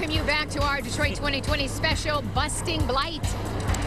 welcome you back to our Detroit 2020 special, Busting Blight.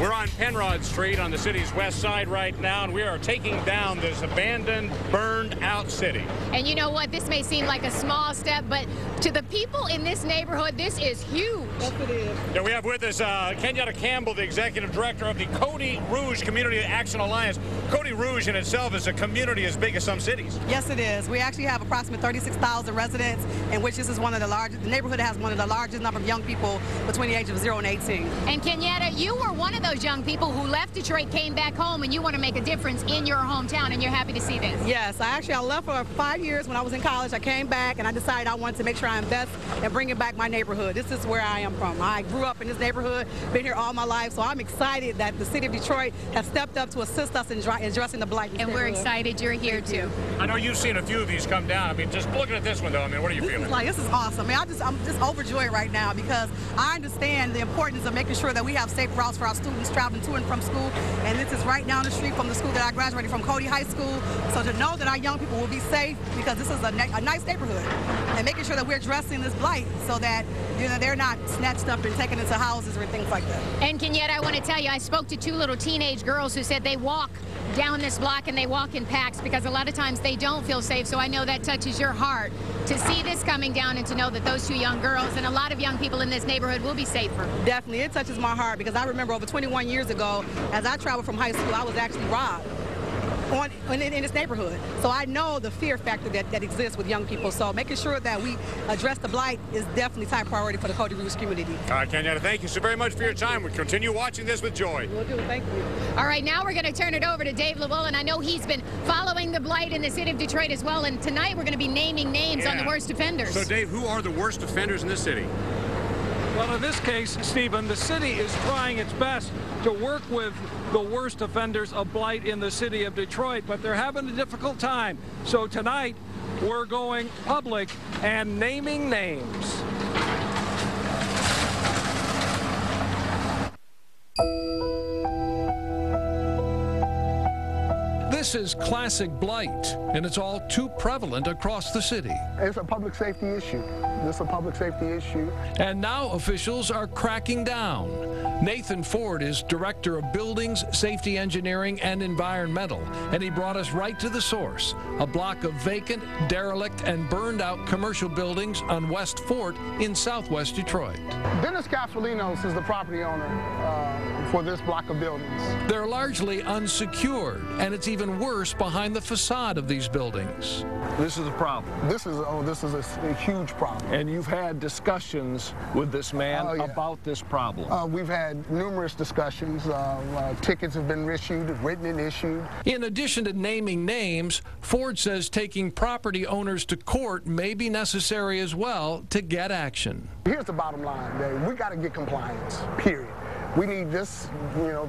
We're on Penrod Street on the city's west side right now, and we are taking down this abandoned, burned-out city. And you know what? This may seem like a small step, but to the people in this neighborhood, this is huge. Yes, it is. Yeah, we have with us Kenyatta Campbell, the executive director of the Cody Rouge Community Action Alliance. Cody Rouge in itself is a community as big as some cities. Yes, it is. We actually have approximately 36,000 residents, in which this is one of the largest. The neighborhood has one of the largest number of young people between the age of 0 and 18. And Kenyatta, you were one of those young people who left Detroit, came back home, and you want to make a difference in your hometown, and you're happy to see this. Yes, I left for 5 years when I was in college. I came back, and I decided I wanted to make sure I invest in bringing back my neighborhood. This is where I am from. I grew up in this neighborhood, been here all my life, so I'm excited that the city of Detroit has stepped up to assist us in addressing the blight. And we're excited you're here too. I know you've seen a few of these come down. I mean, just looking at this one, though, I mean, what are you feeling? This is awesome. I mean, I'm just overjoyed right now because I understand the importance of making sure that we have safe routes for our students traveling to and from school. And this is right down the street from the school that I graduated from, Cody High School. So to know that our young people will be safe, because this is a nice neighborhood, and making sure that we're addressing this blight so that they're not snatched up and taken into houses or things like that. And Kenyatta, I want to tell you, I spoke to two little teenage girls who said they walk down this block and they walk in packs because a lot of times they don't feel safe. So I know that touches your heart to see this coming down and to know that those two young girls and a lot of young people in this neighborhood will be safer. Definitely, it touches my heart because I remember over 21 years ago, as I traveled from high school, I was actually robbed in this neighborhood. So I know the fear factor that exists with young people. So making sure that we address the blight is definitely top priority for the Cody Rouge community. All right, Kenyatta, thank you so very much for your time. We'll continue watching this with joy. Will do. Thank you. All right, now we're going to turn it over to Dave Llewellyn. I know he's been following the blight in the city of Detroit as well, and tonight we're going to be naming names on the worst offenders. So, Dave, who are the worst offenders in this city? Well, in this case, Stephen, the city is trying its best to work with the worst offenders of blight in the city of Detroit, but they're having a difficult time. So tonight, we're going public and naming names. This is classic blight, and it's all too prevalent across the city. It's a public safety issue. It's a public safety issue. And now officials are cracking down. Nathan Ford is Director of Buildings, Safety Engineering, and Environmental, and he brought us right to the source, a block of vacant, derelict, and burned-out commercial buildings on West Fort in southwest Detroit. Dennis Cassolinos is the property owner for this block of buildings. They're largely unsecured, and it's even worse behind the facade of these buildings. This is a problem. This is a huge problem. And you've had discussions with this man about this problem. We've had numerous discussions. Tickets have been issued, written and issued. In addition to naming names, Ford says taking property owners to court may be necessary as well to get action. Here's the bottom line, Dave. We got to get compliance, period. We need this,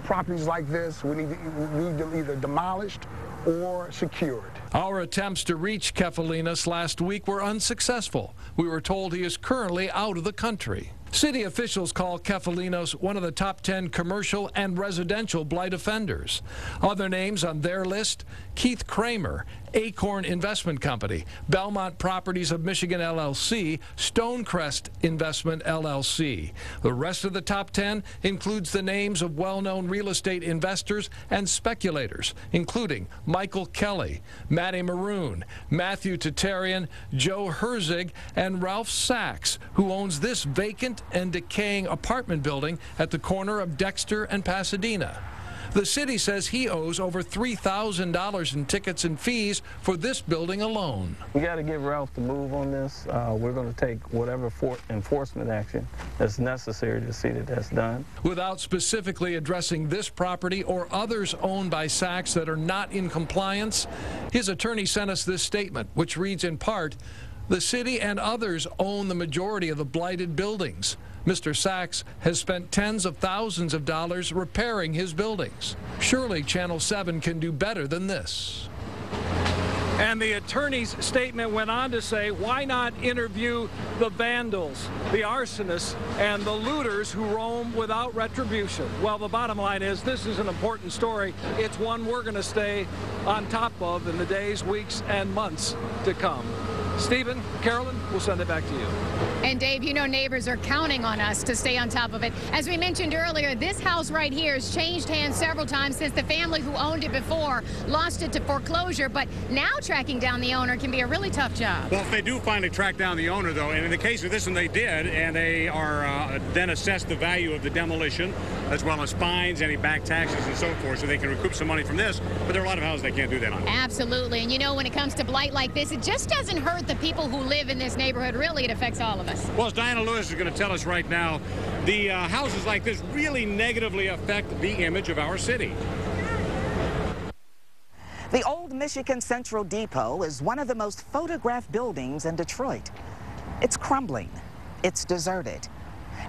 properties like this, we need them either demolished or secured. Our attempts to reach Kefalinas last week were unsuccessful. We were told he is currently out of the country. City officials call Kefalinos one of the top 10 commercial and residential blight offenders. Other names on their list: Keith Kramer, Acorn Investment Company, Belmont Properties of Michigan LLC, Stonecrest Investment LLC. The rest of the top 10 includes the names of well-known real estate investors and speculators, including Michael Kelly, Matty Maroon, Matthew Tatarian, Joe Herzig, and Ralph Sachs, who owns this vacant and decaying apartment building at the corner of Dexter and Pasadena. The city says he owes over $3,000 in tickets and fees for this building alone. We got to give Ralph the move on this. We're going to take whatever enforcement action that's necessary to see that that's done. Without specifically addressing this property or others owned by Sachs that are not in compliance, his attorney sent us this statement, which reads in part, "The city and others own the majority of the blighted buildings. Mr. Sachs has spent tens of thousands of dollars repairing his buildings. Surely Channel 7 can do better than this." And the attorney's statement went on to say, why not interview the vandals, the arsonists, and the looters who roam without retribution? Well, the bottom line is this is an important story. It's one we're going to stay on top of in the days, weeks, and months to come. Stephen, Carolyn, we'll send it back to you. And Dave, you know neighbors are counting on us to stay on top of it. As we mentioned earlier, this house right here has changed hands several times since the family who owned it before lost it to foreclosure, but now tracking down the owner can be a really tough job. Well, if they do finally track down the owner, though, and in the case of this one they did, and they are then assess the value of the demolition, as well as fines, any back taxes and so forth, so they can recoup some money from this, but there are a lot of houses they can't do that on. Absolutely, and you know, when it comes to blight like this, it just doesn't hurt the people who live in this neighborhood. Really, it affects all of us. Well, as Diana Lewis is going to tell us right now, the houses like this really negatively affect the image of our city. The old Michigan Central Depot is one of the most photographed buildings in Detroit. It's crumbling, it's deserted,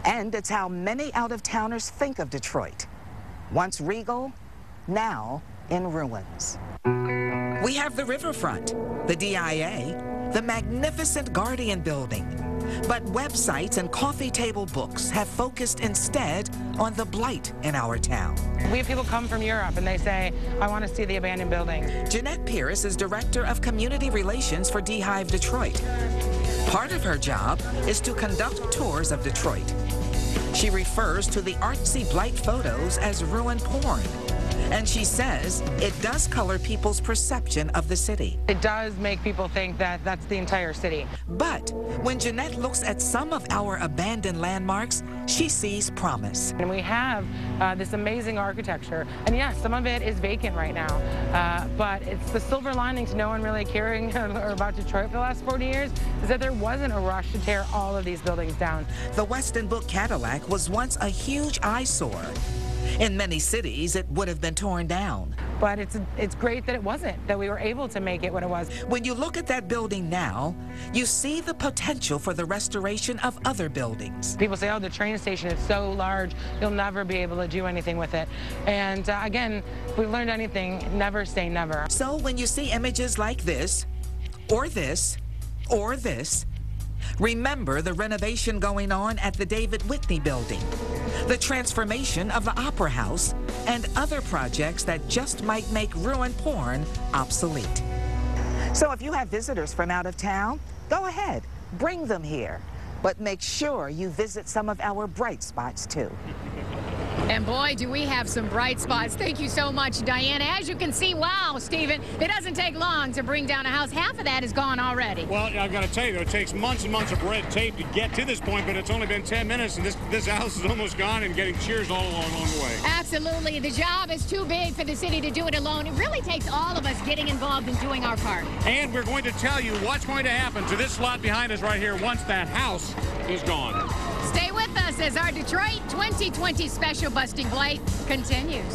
and it's how many out-of-towners think of Detroit. Once regal, now in ruins. We have the riverfront, the DIA, the magnificent Guardian Building. But websites and coffee table books have focused instead on the blight in our town. We have people come from Europe and they say, I want to see the abandoned building. Jeanette Pierce is Director of Community Relations for DHive Detroit. Part of her job is to conduct tours of Detroit. She refers to the artsy blight photos as ruin porn. And she says it does color people's perception of the city. It does make people think that that's the entire city. But when Jeanette looks at some of our abandoned landmarks, she sees promise. And we have this amazing architecture. And yes, some of it is vacant right now. But it's the silver lining to no one really caring about Detroit for the last 40 years is that there wasn't a rush to tear all of these buildings down. The Weston Book Cadillac was once a huge eyesore. In many cities, it would have been torn down. But it's great that it wasn't, that we were able to make it what it was. When you look at that building now, you see the potential for the restoration of other buildings. People say, oh, the train station is so large, you'll never be able to do anything with it. And again, if we've learned anything, never say never. So when you see images like this, or this, or this, remember the renovation going on at the David Whitney Building, the transformation of the Opera House, and other projects that just might make ruin porn obsolete. So if you have visitors from out of town, go ahead, bring them here. But make sure you visit some of our bright spots too. And boy, do we have some bright spots. Thank you so much, Diana. As you can see, wow, Stephen, it doesn't take long to bring down a house. Half of that is gone already. Well, I've got to tell you, though, it takes months and months of red tape to get to this point, but it's only been 10 minutes, and this house is almost gone and getting cheers all along the way. Absolutely. The job is too big for the city to do it alone. It really takes all of us getting involved and doing our part. And we're going to tell you what's going to happen to this lot behind us right here once that house is gone. Stay with us as our Detroit 2020 special Busting Blight continues.